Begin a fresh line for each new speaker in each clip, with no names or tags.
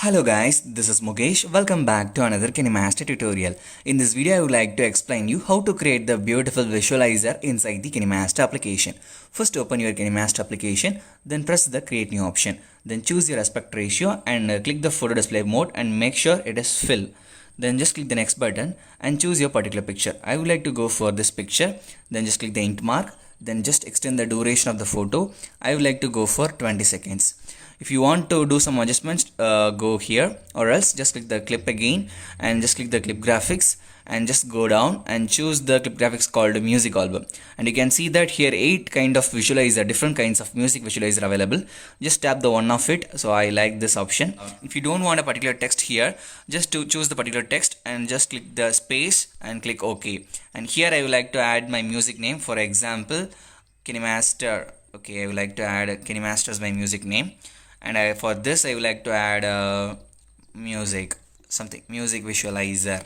Hello guys, this is Mukesh. Welcome back to another KineMaster tutorial. In this video, I would like to explain you how to create the beautiful visualizer inside the KineMaster application. First open your KineMaster application, then press the create new option. Then choose your aspect ratio and click the photo display mode and make sure it is fill. Then just click the next button and choose your particular picture. I would like to go for this picture. Then just click the int mark. Then just extend the duration of the photo. I would like to go for 20 seconds. If you want to do some adjustments, go here, or else just click the clip again and just click the clip graphics and just go down and choose the clip graphics called music album. And you can see that here 8 kind of visualizer, different kinds of music visualizer available. Just tap the one of it. So I like this option. If you don't want a particular text here, just to choose the particular text and just click the space and click OK. And here I would like to add my music name, for example KineMaster. Okay, I would like to add KineMaster as my music name. And for this I would like to add music visualizer.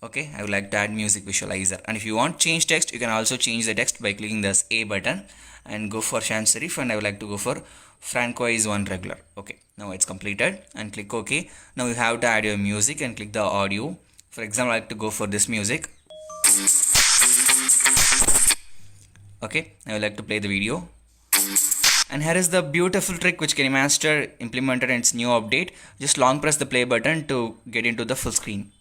Okay, I would like to add music visualizer. And if you want change text, you can also change the text by clicking this A button and go for sans serif, and I would like to go for francoise one regular. Okay, now it's completed and click OK. Now you have to add your music and click the audio. For example, I like to go for this music. Okay, I would like to play the video. And here is the beautiful trick which KineMaster implemented in its new update. Just long press the play button to get into the full screen.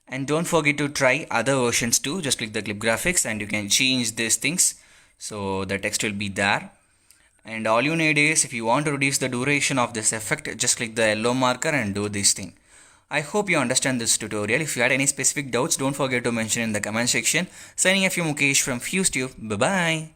And don't forget to try other versions too. Just click the clip graphics and you can change these things, so the text will be there. And all you need is, if you want to reduce the duration of this effect, just click the yellow marker and do this thing. I hope you understand this tutorial. If you had any specific doubts, don't forget to mention in the comment section. Signing off, you Mukesh from FuseTube. Bye bye.